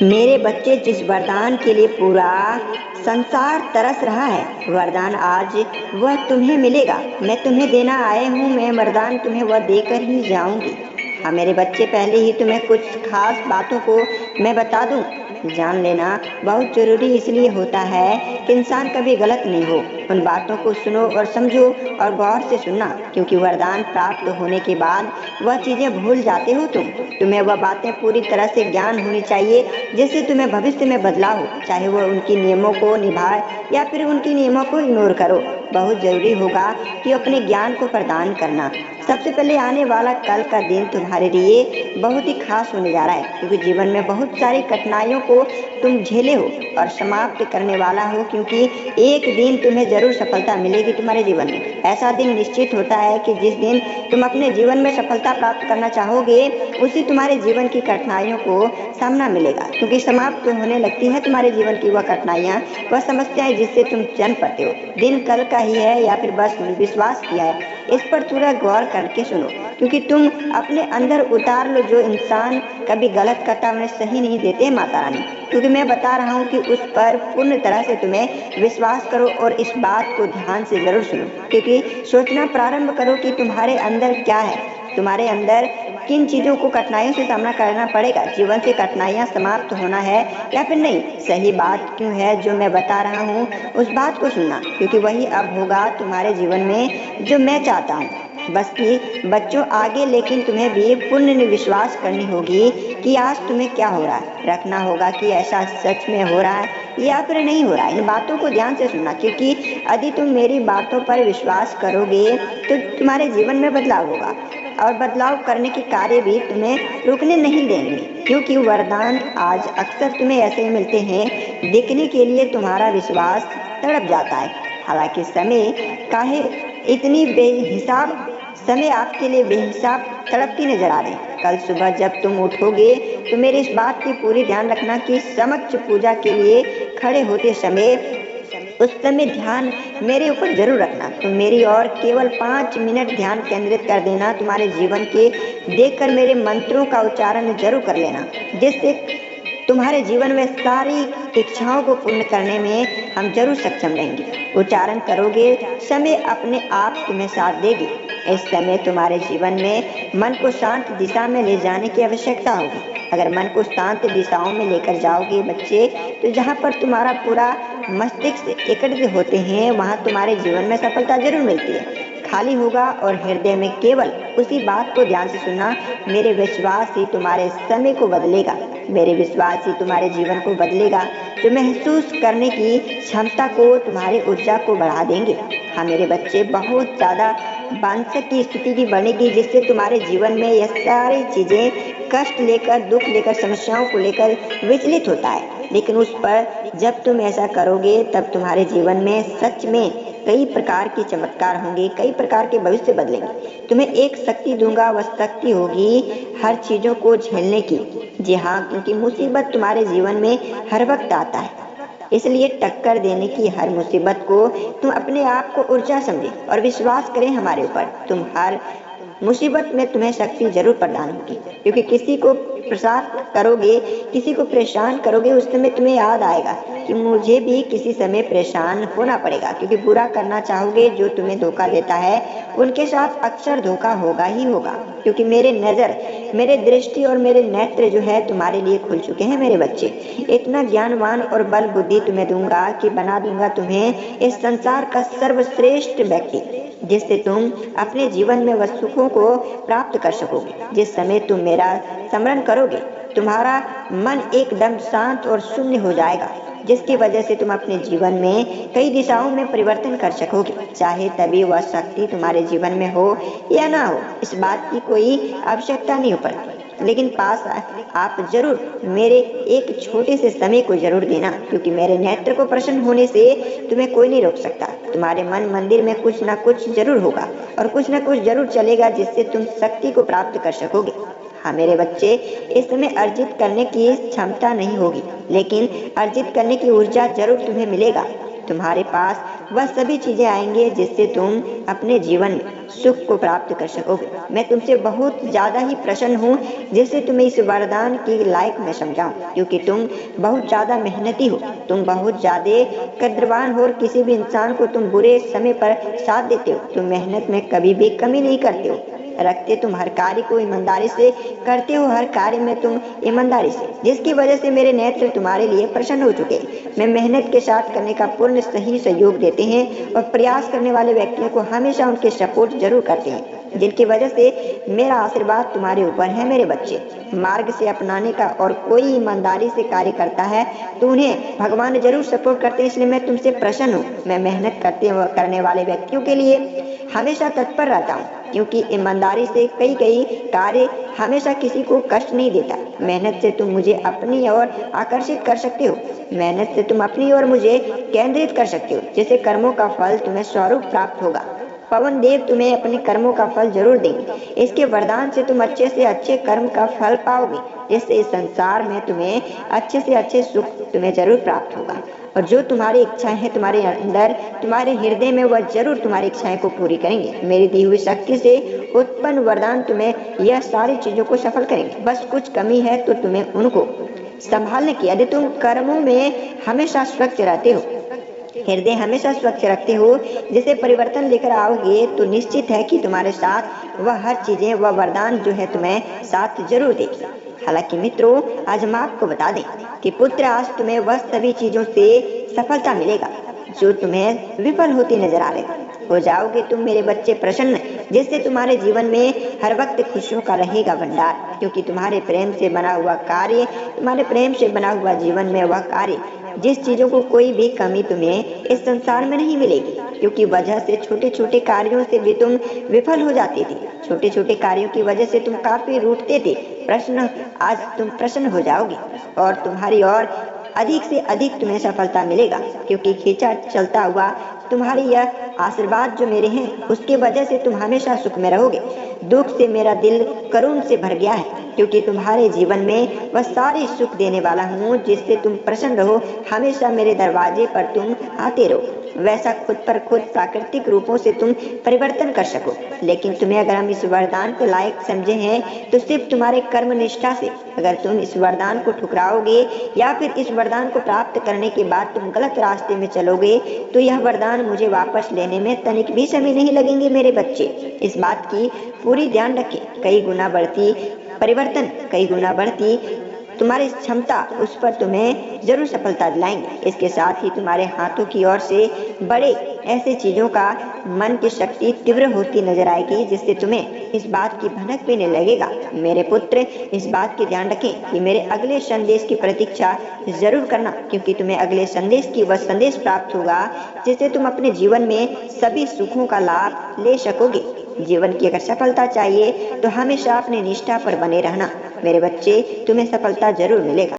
मेरे बच्चे, जिस वरदान के लिए पूरा संसार तरस रहा है, वरदान आज वह तुम्हें मिलेगा। मैं तुम्हें देना आए हूँ, मैं वरदान तुम्हें वह देकर ही जाऊंगी। हाँ मेरे बच्चे, पहले ही तुम्हें कुछ खास बातों को मैं बता दूं। जान लेना बहुत जरूरी इसलिए होता है कि इंसान कभी गलत नहीं हो। उन बातों को सुनो और समझो और गौर से सुनना, क्योंकि वरदान प्राप्त होने के बाद वह चीजें भूल जाते हो तुम्हें वह बातें पूरी तरह से ज्ञान होनी चाहिए जिससे तुम्हें भविष्य में बदलाव हो, चाहे वह उनकी नियमों को निभाए या फिर उनकी नियमों को इग्नोर करो। बहुत जरूरी होगा कि अपने ज्ञान को प्रदान करना। सबसे पहले आने वाला कल का दिन तुम्हारे लिए बहुत ही खास होने जा रहा है, क्योंकि जीवन में बहुत सारी कठिनाइयों को तुम झेले हो और समाप्त करने वाला हो, क्योंकि एक दिन तुम्हें जरूर सफलता मिलेगी तुम्हारे जीवन में। ऐसा दिन निश्चित होता है कि जिस दिन तुम अपने जीवन में सफलता प्राप्त करना चाहोगे, उसी तुम्हारे जीवन की कठिनाइयों को सामना मिलेगा, क्योंकि समाप्त होने लगती है तुम्हारे जीवन की वह कठिनाइयाँ, वह समस्याएं जिससे तुम जन्म पड़ते हो। दिन कल का ही है या फिर बस विश्वास किया है, इस पर थोड़ा गौर करके सुनो, क्योंकि तुम अपने अंदर उतार लो। जो इंसान कभी गलत करता उन्हें सही नहीं देते माता रानी, क्योंकि मैं बता रहा हूँ कि उस पर पूर्ण तरह से तुम्हें विश्वास करो और इस बात को ध्यान से जरूर सुनो, क्योंकि सोचना प्रारंभ करो कि तुम्हारे अंदर क्या है, तुम्हारे अंदर किन चीजों को कठिनाइयों से सामना करना पड़ेगा। जीवन से कठिनाइयां समाप्त होना है या फिर नहीं, सही बात क्यों है जो मैं बता रहा हूँ उस बात को सुनना, क्योंकि वही अब होगा तुम्हारे जीवन में जो मैं चाहता हूँ। बस कि बच्चों आगे लेकिन तुम्हें भी पूर्ण विश्वास करनी होगी कि आज तुम्हें क्या हो रहा है। रखना होगा कि ऐसा सच में हो रहा है या फिर नहीं हो रहा है। इन बातों को ध्यान से सुनना, क्योंकि यदि तुम मेरी बातों पर विश्वास करोगे तो तुम्हारे जीवन में बदलाव होगा, और बदलाव करने के कार्य भी तुम्हें रुकने नहीं देंगे, क्योंकि वरदान आज अक्सर तुम्हें ऐसे मिलते हैं देखने के लिए तुम्हारा विश्वास तड़प जाता है। हालांकि समय आपके लिए बेहिसाब तड़पती नजर आ रही। कल सुबह जब तुम उठोगे तो मेरी इस बात की पूरी ध्यान रखना कि समक्ष पूजा के लिए खड़े होते समय उस समय ध्यान मेरे ऊपर जरूर रखना। तुम मेरी ओर केवल 5 मिनट ध्यान केंद्रित कर देना। तुम्हारे जीवन के देखकर मेरे मंत्रों का उच्चारण जरूर कर लेना, जिससे तुम्हारे जीवन में सारी इच्छाओं को पूर्ण करने में हम जरूर सक्षम रहेंगे। उच्चारण करोगे समय अपने आप तुम्हें साथ देगी। इस समय तुम्हारे जीवन में मन को शांत दिशा में ले जाने की आवश्यकता होगी। अगर मन को शांत दिशाओं में लेकर जाओगे बच्चे, तो जहाँ पर तुम्हारा पूरा मस्तिष्क एकत्रित होते हैं, वहाँ तुम्हारे जीवन में सफलता जरूर मिलती है। खाली होगा और हृदय में केवल उसी बात को ध्यान से सुनना, मेरे विश्वास ही तुम्हारे समय को बदलेगा, मेरे विश्वास ही तुम्हारे जीवन को बदलेगा, जो महसूस करने की क्षमता को, तुम्हारी ऊर्जा को बढ़ा देंगे। हाँ मेरे बच्चे, बहुत ज्यादा मानसिक की स्थिति भी बनेगी, जिससे तुम्हारे जीवन में यह सारी चीजें कष्ट लेकर, दुख लेकर, समस्याओं को लेकर विचलित होता है। लेकिन उस पर जब तुम ऐसा करोगे तब तुम्हारे जीवन में सच में कई प्रकार के चमत्कार होंगे, कई प्रकार के भविष्य बदलेंगे। तुम्हें एक शक्ति दूंगा, वह शक्ति होगी हर चीजों को झेलने की। जी हाँ, क्योंकि मुसीबत तुम्हारे जीवन में हर वक्त आता है, इसलिए टक्कर देने की हर मुसीबत को तुम अपने आप को ऊर्जा समझे और विश्वास करें हमारे ऊपर। तुम हर मुसीबत में तुम्हें शक्ति जरूर प्रदान होगी, क्योंकि किसी को प्रसाद करोगे, किसी को परेशान करोगे, उस समय तुम्हें याद आएगा कि मुझे भी किसी समय परेशान होना पड़ेगा, क्योंकि बुरा करना चाहोगे। जो तुम्हें धोखा देता है उनके साथ अक्सर धोखा होगा ही होगा, क्योंकि मेरे नजर, मेरे दृष्टि और मेरे नेत्र जो है तुम्हारे लिए खुल चुके हैं मेरे बच्चे। इतना ज्ञानवान और बल बुद्धि तुम्हें दूंगा कि बना दूंगा तुम्हें इस संसार का सर्वश्रेष्ठ व्यक्ति, जिससे तुम अपने जीवन में वह सुखों को प्राप्त कर सकोगे। जिस समय तुम मेरा स्मरण करोगे, तुम्हारा मन एकदम शांत और शून्य हो जाएगा, जिसकी वजह से तुम अपने जीवन में कई दिशाओं में परिवर्तन कर सकोगे। चाहे तभी वह शक्ति तुम्हारे जीवन में हो या ना हो, इस बात की कोई आवश्यकता नहीं हो पड़ती, लेकिन पास आप जरूर मेरे एक छोटे से समय को जरूर देना, क्योंकि मेरे नेत्र को प्रसन्न होने से तुम्हें कोई नहीं रोक सकता। तुम्हारे मन मंदिर में कुछ ना कुछ जरूर होगा और कुछ ना कुछ जरूर चलेगा, जिससे तुम शक्ति को प्राप्त कर सकोगे। हाँ मेरे बच्चे, इस समय अर्जित करने की क्षमता नहीं होगी, लेकिन अर्जित करने की ऊर्जा जरूर तुम्हें मिलेगा। तुम्हारे पास वह सभी चीजें आएंगे जिससे तुम अपने जीवन में सुख को प्राप्त कर सकोगे। मैं तुमसे बहुत ज्यादा ही प्रसन्न हूँ, जिससे तुम्हें इस वरदान के लायक मैं समझाऊं, क्योंकि तुम बहुत ज्यादा मेहनती हो, तुम बहुत ज्यादा कद्रवान हो और किसी भी इंसान को तुम बुरे समय पर साथ देते हो। तुम मेहनत में कभी भी कमी नहीं करते हो, तुम हर कार्य को ईमानदारी से करते हो, हर कार्य में तुम ईमानदारी से, जिसकी वजह से मेरे नेत्र तुम्हारे लिए प्रसन्न हो चुके। मैं मेहनत के साथ करने का पूर्ण सही सहयोग देते हैं और प्रयास करने वाले व्यक्तियों को हमेशा उनके सपोर्ट जरूर करते हैं, जिनकी वजह से मेरा आशीर्वाद तुम्हारे ऊपर है। मेरे बच्चे, मार्ग से अपनाने का और कोई ईमानदारी से कार्य करता है तो उन्हें भगवान जरूर सपोर्ट करते हैं, इसलिए मैं तुमसे प्रसन्न हूँ। मैं मेहनत करने वाले व्यक्तियों के लिए हमेशा तत्पर रहता हूँ, क्योंकि ईमानदारी से कई कार्य हमेशा किसी को कष्ट नहीं देता। मेहनत से तुम मुझे अपनी ओर आकर्षित कर सकते हो, मेहनत से तुम अपनी ओर मुझे केंद्रित कर सकते हो, जिससे कर्मों का फल तुम्हें स्वरूप प्राप्त होगा। पवन देव तुम्हें अपने कर्मों का फल जरूर देंगे। इसके वरदान से तुम अच्छे से अच्छे कर्म का फल पाओगे, जिससे इस संसार में तुम्हें अच्छे से अच्छे सुख तुम्हें जरूर प्राप्त होगा। और जो तुम्हारी इच्छाएं हैं तुम्हारे अंदर, तुम्हारे हृदय में, वह जरूर तुम्हारी इच्छाएं को पूरी करेंगे। मेरी दी हुई शक्ति से उत्पन्न वरदान तुम्हें यह सारी चीजों को सफल करेंगे। बस कुछ कमी है तो तुम्हें उनको संभालने की। यदि तुम कर्मों में हमेशा स्वच्छ रहते हो, हृदय हमेशा स्वच्छ रखते हो, जिसे परिवर्तन लेकर आओगे, तो निश्चित है कि तुम्हारे साथ वह हर चीजें, वह वरदान जो है तुम्हें साथ जरूर देगी। हालांकि मित्रों, आज हम आपको बता दें कि पुत्र, आज तुम्हें वह सभी चीजों से सफलता मिलेगा जो तुम्हें विफल होती नजर आ रही। हो जाओगे तुम मेरे बच्चे प्रसन्न, जिससे तुम्हारे जीवन में हर वक्त खुशियों का रहेगा भंडार, क्योंकि तुम्हारे प्रेम से बना हुआ कार्य, तुम्हारे प्रेम से बना हुआ जीवन में वह कार्य, जिस चीजों को कोई भी कमी तुम्हें इस संसार में नहीं मिलेगी, क्योंकि वजह से छोटे छोटे कार्यों से भी तुम विफल हो जाते थे। छोटे छोटे कार्यों की वजह से तुम काफी रूठते थे। आज तुम प्रसन्न हो जाओगे और तुम्हारी और अधिक से अधिक तुम्हें सफलता मिलेगा, क्योंकि खींचा चलता हुआ तुम्हारी यह आशीर्वाद जो मेरे हैं, उसके वजह से तुम हमेशा सुख में रहोगे। दुख से मेरा दिल करुण से भर गया है, क्योंकि तुम्हारे जीवन में वह सारे सुख देने वाला हूँ, जिससे तुम प्रसन्न रहो, हमेशा मेरे दरवाजे पर तुम आते रहो। वैसा खुद पर खुद प्राकृतिक रूपों से तुम परिवर्तन कर सको। लेकिन तुम्हें अगर हम इस वरदान के लायक समझे हैं, तो सिर्फ तुम्हारे कर्म निष्ठा से। अगर तुम इस वरदान को ठुकराओगे या फिर इस वरदान को प्राप्त करने के बाद तुम गलत रास्ते में चलोगे, तो यह वरदान मुझे वापस लेने में तनिक भी समय नहीं लगेंगे। मेरे बच्चे, इस बात की पूरी ध्यान रखें। कई गुना बढ़ती परिवर्तन, कई गुना बढ़ती तुम्हारी क्षमता, उस पर तुम्हें जरूर सफलता दिलाएंगे। इसके साथ ही तुम्हारे हाथों की ओर से बड़े ऐसे चीजों का मन की शक्ति तीव्र होती नजर आएगी, जिससे तुम्हें इस बात की भनक भी नहीं लगेगा। मेरे पुत्र, इस बात की ध्यान रखें कि मेरे अगले संदेश की प्रतीक्षा जरूर करना, क्योंकि तुम्हें अगले संदेश की वह संदेश प्राप्त होगा जिससे तुम अपने जीवन में सभी सुखों का लाभ ले सकोगे। जीवन की अगर सफलता चाहिए तो हमेशा अपनी निष्ठा पर बने रहना। मेरे बच्चे, तुम्हें सफलता जरूर मिलेगा।